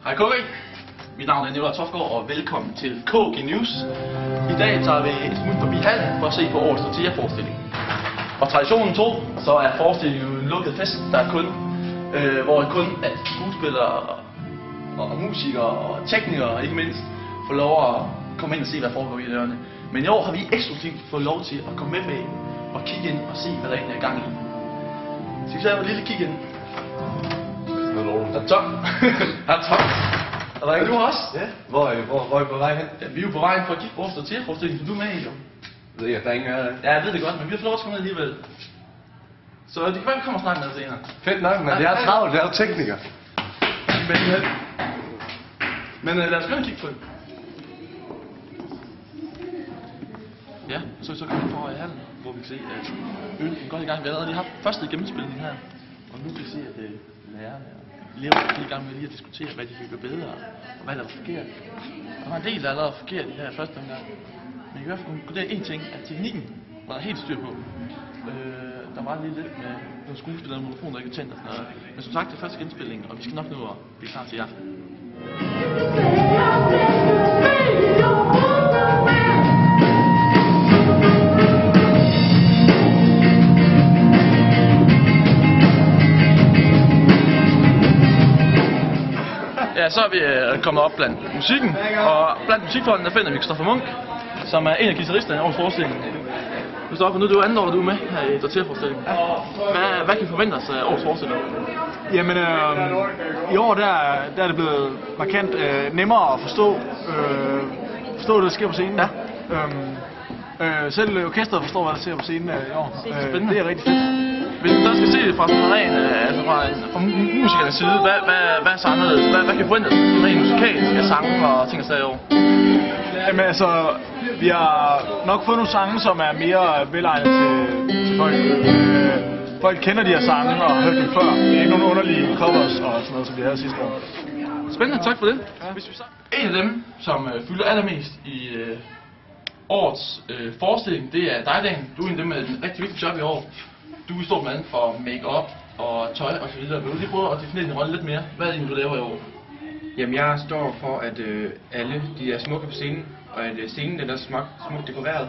Hej KG. Mit navn er Nicolai Toftgaard, og velkommen til KG News. I dag tager vi et smut forbi hallen for at se på årets Tortilla-forestilling. Og traditionen tro, så er forestillingen jo en lukket fest, der kun, hvor kun at skuespillere og musikere og teknikere ikke mindst får lov at komme ind og se, hvad der foregår i dørene. Men i år har vi eksklusivt fået lov til at komme med bag og kigge ind og se, hvad der egentlig er gang i. Så vi tager et lille kig ind. Der er tom. Der er tom. Er der ikke du også? Ja. Hvor er I på vej hen? Ja, vi er jo på vej for at kigge på vores Tortilla-forestilling, som du er med i, jo. Ved jeg, der er ingen af det. Ja, jeg ved det godt, men vi har fået lov at komme ned alligevel. Så det kan være, vi kommer og snakke med senere. Fedt nok, men det er travlt, det er jo tekniker. Men lad os gå og kigge på det. Ja, så kan vi få i hallen, hvor vi kan se, at øen er godt i gang. Vi har allerede lige haft første gennemspilning her. Og nu kan vi se, at lærerne og eleverne er i gang med lige at diskutere, hvad de kan gøre bedre, og hvad der er forkert. Der var en del, der er allerede forkert i her første omgang. Men i hvert fald konkludere en ting, at teknikken var der helt styr på. Der var lige lidt med nogle skuespillere og mikrofoner, der ikke er tændt og sådan noget. Men som sagt, det er første genspilning, og vi skal nok nå at blive klar til i aften. Ja, så er vi kommet op blandt musikken, og blandt musikfolkene der finder vi Christoffer Munch, som er en af guitaristerne i årets forestilling. Christoffer, nu er det jo andet år, du er med her i Tortilla-forestillingen. Hvad kan vi forvente os af årets forestilling? Jamen, i år der er det blevet markant nemmere at forstå det, der sker på scenen. Ja. Selv orkestret forstår, hvad der sker på scenen i år. Det er rigtig fedt. Hvis man så skal se det fra fra musikernes side, hvad er så anderledes? Hvad kan forventes rent musikalsk af sange og ting og sager i år? Jamen altså, vi har nok fået nogle sange, som er mere velegnet til folk. Folk kender de her sange og har hørt dem før. Det er ikke nogen underlige covers og sådan noget, som vi havde sidste år. Spændende, tak for det. Ja. En af dem, som fylder allermest i årets forestilling, det er dig, Dan. Du er en af dem med en rigtig vigtig job i år. Du er stor mand for make-up og tøj og så videre. Vil du lige prøve at definere din rolle lidt mere? Hvad er det, du laver i år? Jamen, jeg står for, at alle de er smukke på scenen, og at scenen den er smukt dekoreret.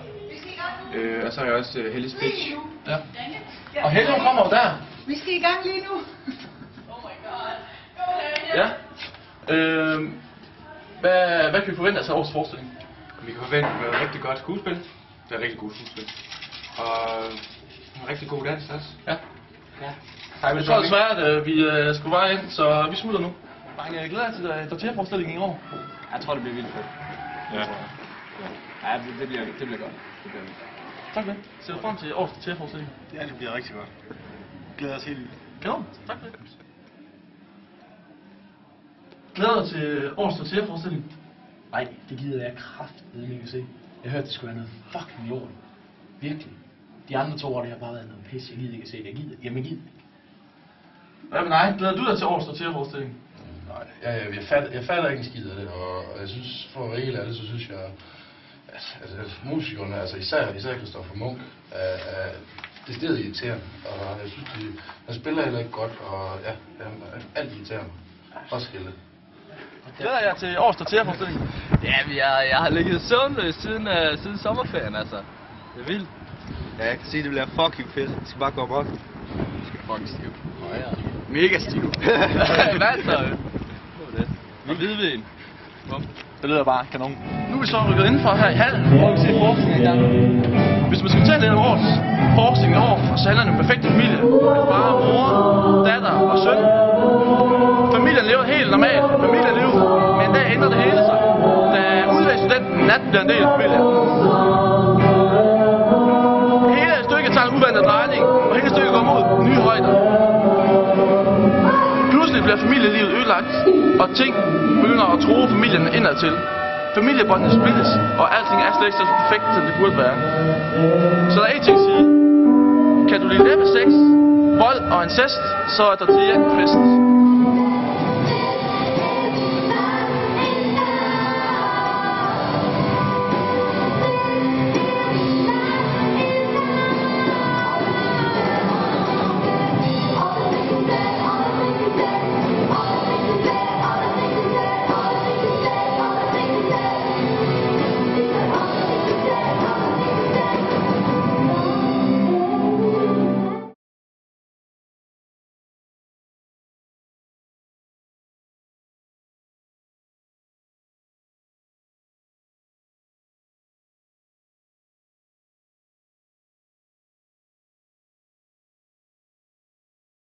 Og så er jeg også Helle Spitch. Ja. Og Helle, hun kommer jo der. Vi skal i gang lige nu. Ja. Hvad kan vi forvente af årets forestilling? Vi kan forvente noget rigtig godt skuespil. Det er rigtig godt skuespil. Og en rigtig god dans også. Ja. Jeg tror desværre, at vi skulle bare ind, så vi smutter nu. Jeg glæder jer til Tortilla-forestillingen i år. Jeg tror, det bliver vildt fedt. Ja. Ja, det bliver godt. Det bliver vildt. Tak for det. Ser du frem til årets Tortilla-forestilling? Ja, det bliver rigtig godt. Glæder os helt vildt. Glæder tak for det. Glæder dig til årets Tortilla-forestilling? Nej, det gider jeg kraftedeme ikke at se. Jeg hørte, det skulle være noget fucking lort. Virkelig. De andre 2 år, det har bare været noget pis. Jeg gider ikke at se det. Jeg gider. Hvad med dig? Glæder du dig til årets Tortilla-forestilling? Nej, jeg fatter ikke en skid af det, og jeg synes, for at være helt ærlig, så synes jeg, at musikerne, altså især Christoffer Munch, er decideret irriterende, og jeg synes, han spiller heller ikke godt, og ja, han er alt irriterende. Også Helle. Glæder jeg til årets Tortilla-forestilling? Jamen, jeg har ligget søvnløs siden sommerferien, altså. Det er vildt. Ja, jeg kan sige, det bliver fucking fedt. Det skal bare gå op. Det skal fucking stiv. Ja. Mega stiv. Hvad så? Med hvidvin. Det lyder bare kanon. Nu er vi så rykket indenfor her i hallen, hvor vi ser forskningen i gang. Hvis man skal fortælle lidt om årets forskning i år, så handler det om en perfekt familie. Far, mor, datter og søn. Familien lever helt normalt familieliv, men en dag ændrer det hele sig. Da udvalgsstudenten Nat bliver en del af familien. Hele stykket tager en uvandet drejning, og hele stykket går mod nye højder. Pludselig bliver familielivet ødelagt, og ting begynder at true familien indadtil. Familiebåndene splittes, og alting er slet ikke så perfekt, som det burde være. Så der er en ting at sige. Kan du lide sex, vold og incest, så er Tortilla en fest.